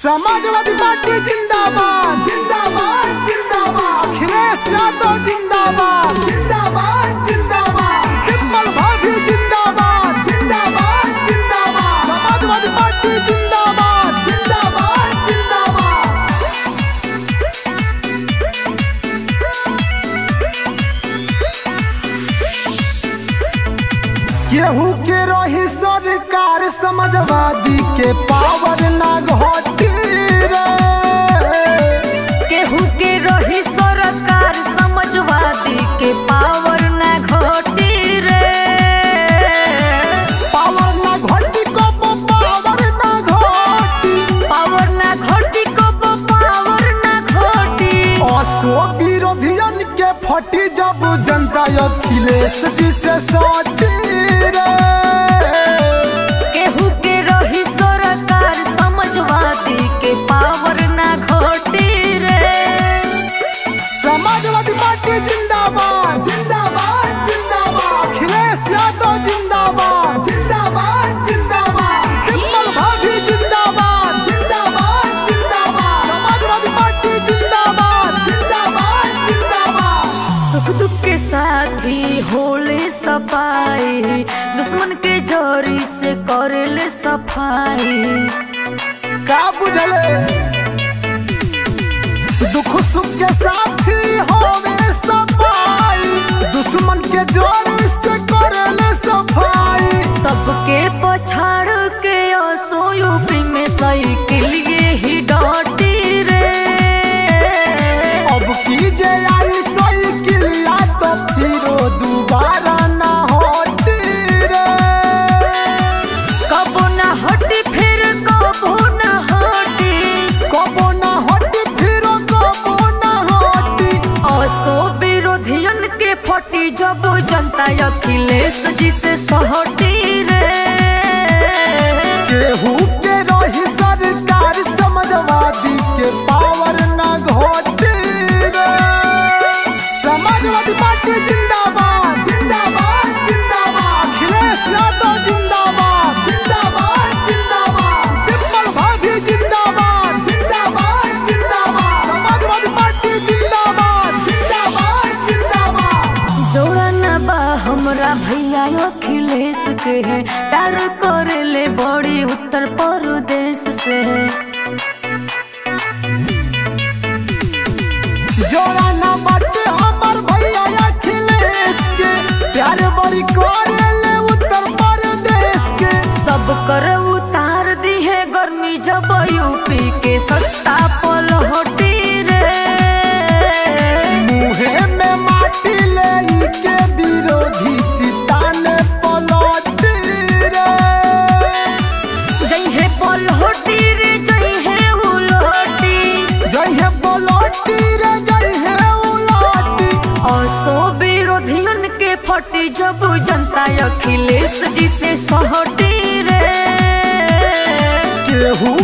समाजवादी पार्टी जिंदाबाद जिंदाबाद जिंदाबाद। अखिलेश यादव जिंदाबाद जिंदाबाद जिंदाबाद। विमल भाभी जिंदाबाद जिंदाबाद जिंदाबाद। समाजवादी पार्टी जिंदाबाद जिंदाबाद जिंदाबाद। केहू के रही सरकार समाजवादी के पावर ना घटी रे। केहू के रही सरकार समाजवादी के पावर ना घटी रे। पावर ना घटी कब पावर ना घटी। पावर ना घटी कब पावर ना घटी। असो विरोधियन के फटी जब जनता अखिलेश जी से सटी रे। केहू के रही सरकार समाजवादी के पावर ना घटी रे। समाजवादी पार्टी जिंदाबाद जिंदाबाद जिंदाबाद। अखिलेश यादव जिंदाबाद जिंदाबाद जिंदाबाद। विमल भाभी जिंदाबाद जिंदाबाद जिंदाबाद। समाजवादी पार्टी जिंदाबाद जिंदाबाद जिंदाबाद। सुख दुख के साथी होले सफाई, दुश्मन के जोरी से करेले सफाई। का बुझले दुख सुख के साथी होवे सफाई, दुश्मन के जोरी से करेले सफाई। सबके पछाड़ के असो यूपी में साइकिल ये ही डांटी रे। अब की जे आई साइकिलिया तो फिर दोबारा ना होती रे। कबो ना हटी फिर कबो ना हटी। कबो ना होती फिर कबो ना होती। असो विरोधियन के फटी जब जनता अखिलेश जी से सहटी रे। केहू के रही सरकार समाजवादी के पावर ना घटी रे। समाजवादी पार्टी जिंदाबाद जिंदाबाद जिंदाबाद। अखिलेश यादव जिंदाबाद जिंदाबाद जिंदाबाद। विमल भाभी जिंदाबाद जिंदाबाद जिंदाबाद। समाजवादी पार्टी जिंदाबाद जिंदाबाद जिंदाबाद। जोड़ा न बा हमरा भैया अखिलेश के है, प्यार करेले बड़ी उत्तर प्रदेश से। जोड़ा ना बाटे हमर भैया अखिलेश के, प्यार बड़ी करेले उत्तर प्रदेश के। सब कर उतार दी है गर्मी जब यूपी के सत्ता पलटी रे। मुहे में माटी ले के विरोधी चिताने पलटी रे। जय है पलटी रे जय है उलटी। जय है पलटी रे जय है उलटी। असो विरोधियन के फटी जब जनता अखिलेश जी से सहटी रे। केहू